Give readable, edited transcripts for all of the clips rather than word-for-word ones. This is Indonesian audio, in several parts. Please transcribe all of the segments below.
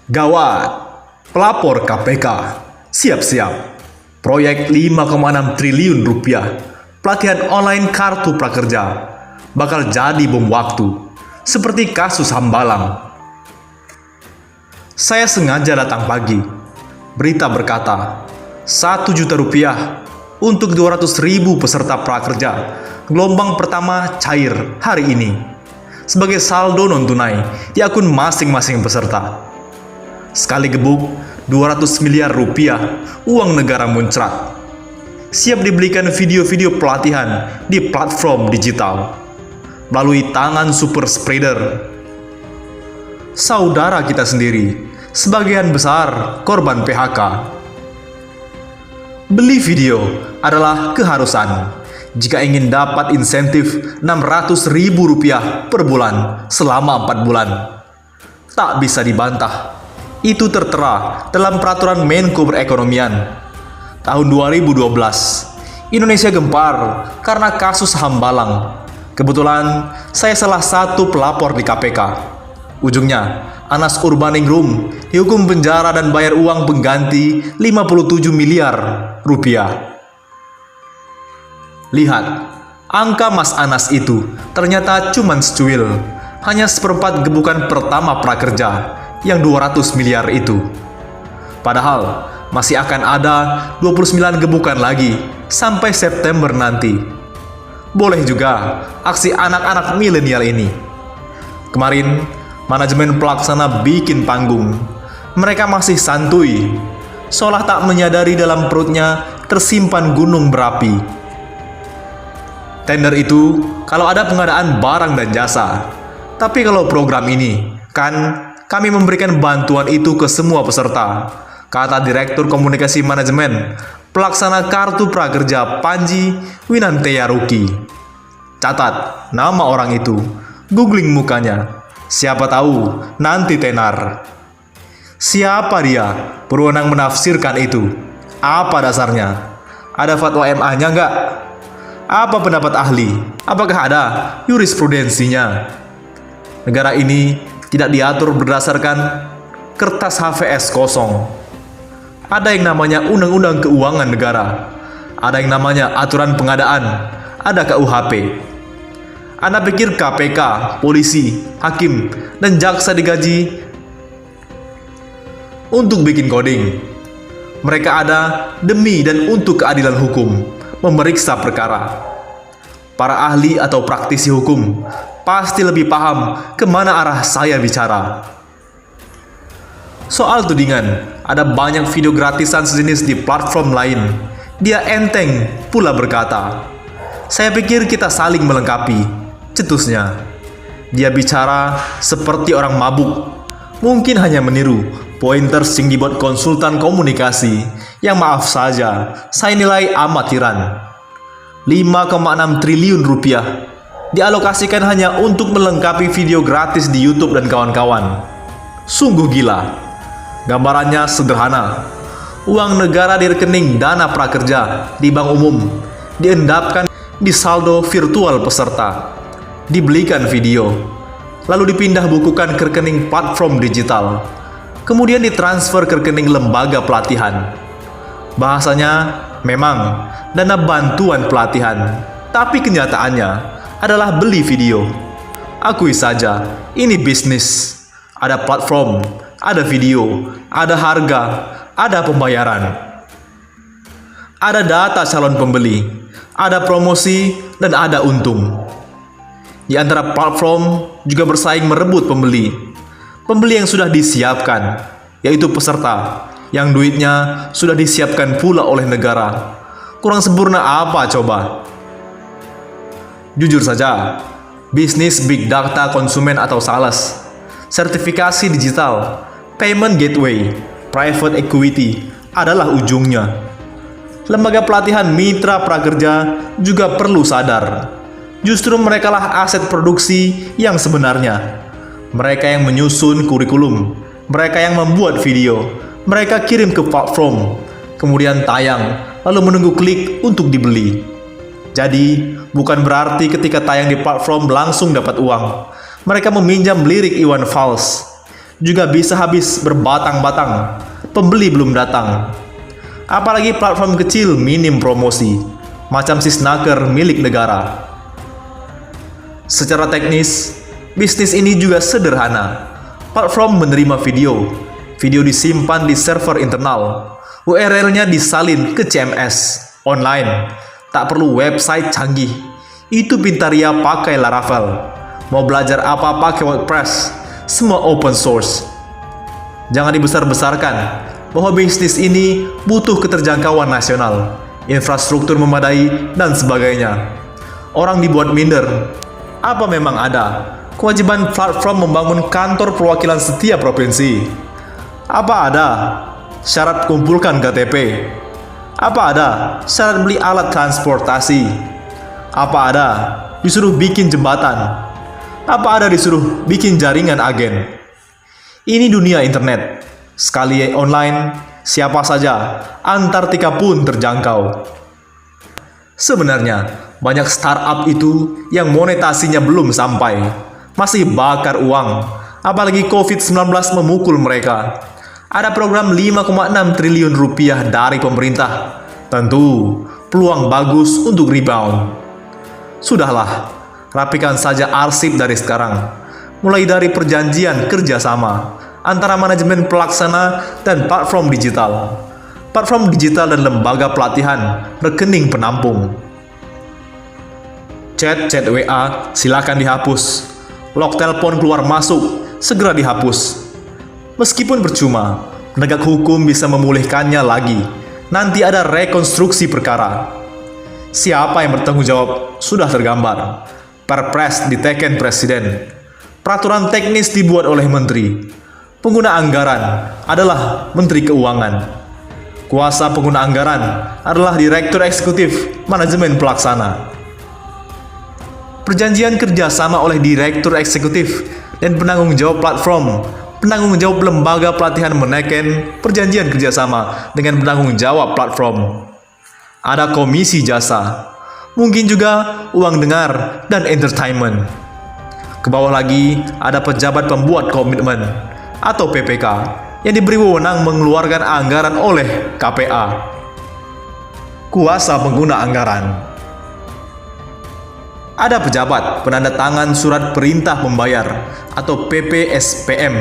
Gawat, pelapor KPK, siap-siap. Proyek 5,6 triliun rupiah, pelatihan online kartu prakerja, bakal jadi bom waktu, seperti kasus Hambalang. Saya sengaja datang pagi. Berita berkata, 1 juta rupiah untuk 200.000 peserta prakerja, gelombang pertama cair hari ini, sebagai saldo non-tunai di akun masing-masing peserta. Sekali gebuk, 200 miliar rupiah uang negara muncrat. Siap dibelikan video-video pelatihan di platform digital melalui tangan super spreader. Saudara kita sendiri, sebagian besar korban PHK. Beli video adalah keharusan jika ingin dapat insentif 600.000 rupiah per bulan selama 4 bulan. Tak bisa dibantah. Itu tertera dalam peraturan Menko Perekonomian. Tahun 2012, Indonesia gempar karena kasus Hambalang. Kebetulan, saya salah satu pelapor di KPK. Ujungnya, Anas Urbaningrum dihukum penjara dan bayar uang pengganti 57 miliar rupiah. Lihat, angka Mas Anas itu ternyata cuma secuil, hanya seperempat gebukan pertama prakerja yang 200 miliar itu. Padahal masih akan ada 29 gebukan lagi sampai September nanti. Boleh juga aksi anak-anak milenial ini. Kemarin, manajemen pelaksana bikin panggung. Mereka masih santuy, seolah tak menyadari dalam perutnya tersimpan gunung berapi. Tender itu kalau ada pengadaan barang dan jasa. Tapi kalau program ini, kan kami memberikan bantuan itu ke semua peserta, kata Direktur Komunikasi Manajemen Pelaksana Kartu Prakerja Panji Winantea Ruki. Catat nama orang itu, googling mukanya. Siapa tahu nanti tenar. Siapa dia berwenang menafsirkan itu? Apa dasarnya? Ada fatwa MA-nya nggak? Apa pendapat ahli? Apakah ada jurisprudensinya? Negara ini tidak diatur berdasarkan kertas HVS kosong. Ada yang namanya Undang-Undang Keuangan Negara. Ada yang namanya Aturan Pengadaan. Ada KUHP. Anda pikir KPK, polisi, hakim, dan jaksa digaji untuk bikin coding? Mereka ada demi dan untuk keadilan hukum, memeriksa perkara. Para ahli atau praktisi hukum pasti lebih paham kemana arah saya bicara. Soal tudingan, ada banyak video gratisan sejenis di platform lain. Dia enteng pula berkata, "Saya pikir kita saling melengkapi," cetusnya. Dia bicara seperti orang mabuk. Mungkin hanya meniru pointers yang dibuat konsultan komunikasi yang maaf saja, saya nilai amatiran. 5,6 triliun rupiah dialokasikan hanya untuk melengkapi video gratis di YouTube dan kawan-kawan. Sungguh gila. Gambarannya sederhana. Uang negara di rekening dana prakerja di bank umum diendapkan di saldo virtual peserta. Dibelikan video, lalu dipindah bukukan ke rekening platform digital. Kemudian ditransfer ke rekening lembaga pelatihan. Bahasanya memang dana bantuan pelatihan, tapi kenyataannya adalah beli video. Akui saja, ini bisnis. Ada platform, ada video, ada harga, ada pembayaran. Ada data calon pembeli, ada promosi, dan ada untung. Di antara platform juga bersaing merebut pembeli. Pembeli yang sudah disiapkan, yaitu peserta, yang duitnya sudah disiapkan pula oleh negara. Kurang sempurna apa coba? Jujur saja, bisnis big data konsumen atau sales, sertifikasi digital, payment gateway, private equity adalah ujungnya. Lembaga pelatihan mitra prakerja juga perlu sadar. Justru merekalah aset produksi yang sebenarnya. Mereka yang menyusun kurikulum, mereka yang membuat video, mereka kirim ke platform, kemudian tayang, lalu menunggu klik untuk dibeli. Jadi, bukan berarti ketika tayang di platform langsung dapat uang. Mereka meminjam lirik Iwan Fals. juga bisa habis berbatang-batang. Pembeli belum datang. Apalagi platform kecil minim promosi, macam si Snacker milik negara. Secara teknis, bisnis ini juga sederhana. Platform menerima video disimpan di server internal, URL-nya disalin ke CMS, online, tak perlu website canggih. Itu Pintaria pakai Laravel. Mau belajar apa pakai WordPress, semua open source. Jangan dibesar-besarkan bahwa bisnis ini butuh keterjangkauan nasional, infrastruktur memadai, dan sebagainya. Orang dibuat minder. Apa memang ada kewajiban platform membangun kantor perwakilan setiap provinsi? Apa ada syarat kumpulkan KTP? Apa ada syarat beli alat transportasi? Apa ada disuruh bikin jembatan? Apa ada disuruh bikin jaringan agen? Ini dunia internet. Sekali online, siapa saja, Antartika pun terjangkau. Sebenarnya, banyak startup itu yang monetasinya belum sampai, masih bakar uang, apalagi COVID-19 memukul mereka. Ada program 5,6 triliun rupiah dari pemerintah. Tentu, peluang bagus untuk rebound. Sudahlah, rapikan saja arsip dari sekarang. Mulai dari perjanjian kerjasama antara manajemen pelaksana dan platform digital. Platform digital dan lembaga pelatihan, rekening penampung. Chat WA silakan dihapus. Log telepon keluar masuk segera dihapus. Meskipun percuma, penegak hukum bisa memulihkannya lagi. Nanti ada rekonstruksi perkara. Siapa yang bertanggung jawab sudah tergambar. Perpres diteken presiden. Peraturan teknis dibuat oleh menteri. Pengguna anggaran adalah Menteri Keuangan. Kuasa pengguna anggaran adalah Direktur Eksekutif Manajemen Pelaksana. Perjanjian kerjasama oleh Direktur Eksekutif dan penanggung jawab platform, penanggung jawab lembaga pelatihan meneken perjanjian kerjasama dengan penanggung jawab platform. Ada komisi jasa, mungkin juga uang dengar dan entertainment. Ke bawah lagi ada pejabat pembuat komitmen atau PPK yang diberi wewenang mengeluarkan anggaran oleh KPA. Kuasa pengguna anggaran. Ada pejabat penanda tangan surat perintah membayar atau PPSPM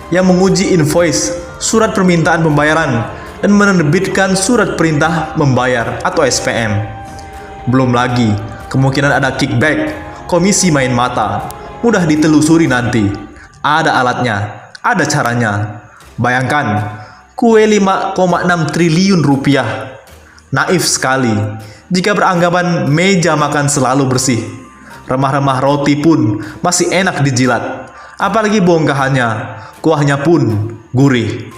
yang menguji invoice, surat permintaan pembayaran, dan menerbitkan surat perintah membayar atau SPM. Belum lagi kemungkinan ada kickback, komisi main mata, mudah ditelusuri nanti. Ada alatnya, ada caranya. Bayangkan, kue 5,6 triliun rupiah. Naif sekali jika beranggapan meja makan selalu bersih. Remah-remah roti pun masih enak dijilat. Apalagi bongkahannya, kuahnya pun gurih.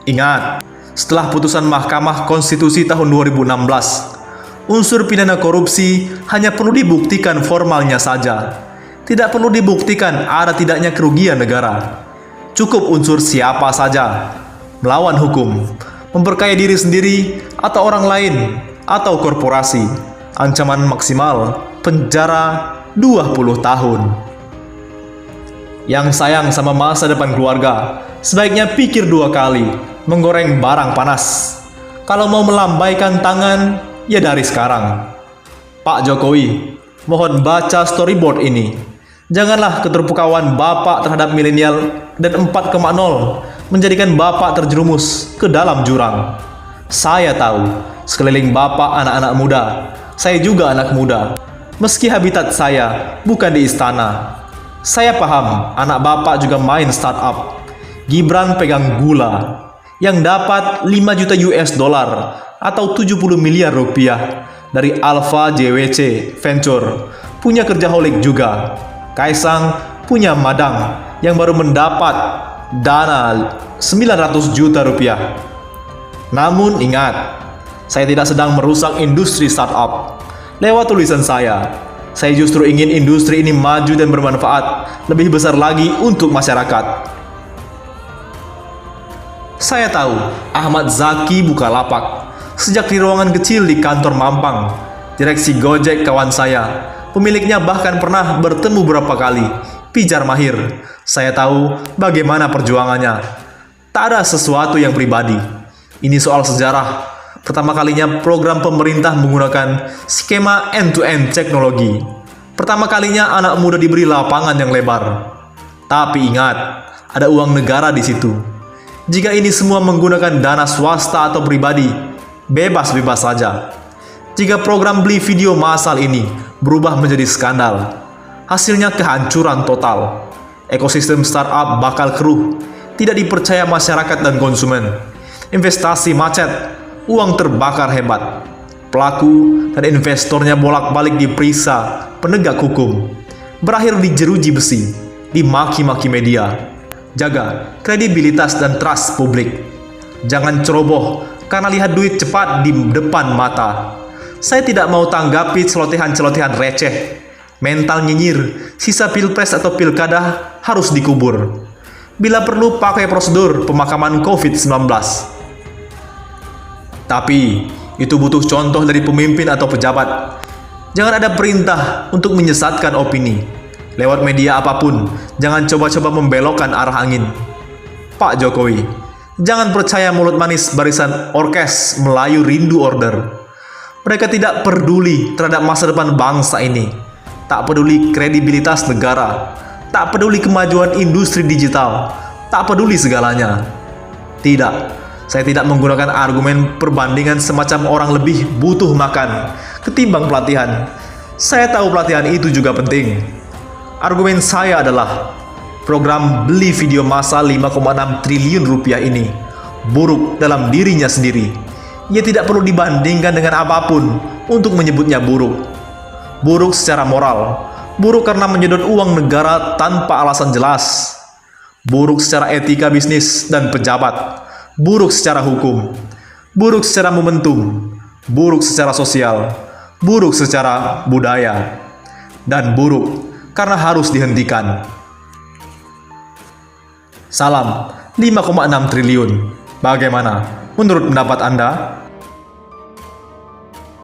Ingat, setelah putusan Mahkamah Konstitusi tahun 2016, unsur pidana korupsi hanya perlu dibuktikan formalnya saja. Tidak perlu dibuktikan ada tidaknya kerugian negara. Cukup unsur siapa saja melawan hukum, memperkaya diri sendiri atau orang lain atau korporasi. Ancaman maksimal penjara 20 tahun. Yang sayang sama masa depan keluarga, sebaiknya pikir 2 kali menggoreng barang panas. Kalau mau melambaikan tangan, ya dari sekarang. Pak Jokowi, mohon baca storyboard ini. Janganlah keterpukauan Bapak terhadap milenial dan 4,0 menjadikan Bapak terjerumus ke dalam jurang. Saya tahu, sekeliling Bapak anak-anak muda. Saya juga anak muda. Meski habitat saya bukan di istana. Saya paham, anak Bapak juga main startup. Gibran pegang gula yang dapat 5 juta US dollar atau 70 miliar rupiah dari Alpha JWC Venture. Punya kerjaholik juga. Kaisang punya madang yang baru mendapat dana 900 juta rupiah. Namun ingat, saya tidak sedang merusak industri startup. Lewat tulisan saya justru ingin industri ini maju dan bermanfaat lebih besar lagi untuk masyarakat. Saya tahu Ahmad Zaki Bukalapak sejak di ruangan kecil di kantor Mampang. Direksi Gojek kawan saya, pemiliknya bahkan pernah bertemu beberapa kali. pijar mahir. Saya tahu bagaimana perjuangannya. Tak ada sesuatu yang pribadi. Ini soal sejarah. Pertama kalinya program pemerintah menggunakan skema end-to-end teknologi. Pertama kalinya anak muda diberi lapangan yang lebar. Tapi ingat, ada uang negara di situ. Jika ini semua menggunakan dana swasta atau pribadi, bebas-bebas saja. Jika program beli video massal ini berubah menjadi skandal, hasilnya kehancuran total. Ekosistem startup bakal keruh, tidak dipercaya masyarakat dan konsumen. Investasi macet, uang terbakar hebat. Pelaku dan investornya bolak-balik diperiksa penegak hukum, berakhir di jeruji besi, dimaki-maki media. Jaga kredibilitas dan trust publik. Jangan ceroboh karena lihat duit cepat di depan mata. Saya tidak mau tanggapi celotehan-celotehan receh. Mental nyinyir, sisa pilpres atau pilkada harus dikubur. Bila perlu pakai prosedur pemakaman COVID-19. Tapi itu butuh contoh dari pemimpin atau pejabat. Jangan ada perintah untuk menyesatkan opini. Lewat media apapun, jangan coba-coba membelokkan arah angin. Pak Jokowi, jangan percaya mulut manis barisan orkes Melayu Rindu Order. Mereka tidak peduli terhadap masa depan bangsa ini. Tak peduli kredibilitas negara. Tak peduli kemajuan industri digital. Tak peduli segalanya. Tidak, saya tidak menggunakan argumen perbandingan semacam orang lebih butuh makan ketimbang pelatihan. Saya tahu pelatihan itu juga penting. Argumen saya adalah program beli video massal 5,6 triliun rupiah ini buruk dalam dirinya sendiri. Ia tidak perlu dibandingkan dengan apapun untuk menyebutnya buruk. Buruk secara moral, buruk karena menyedot uang negara tanpa alasan jelas, buruk secara etika bisnis dan pejabat, buruk secara hukum, buruk secara momentum, buruk secara sosial, buruk secara budaya, dan buruk karena harus dihentikan. Salam 5,6 triliun. Bagaimana menurut pendapat Anda?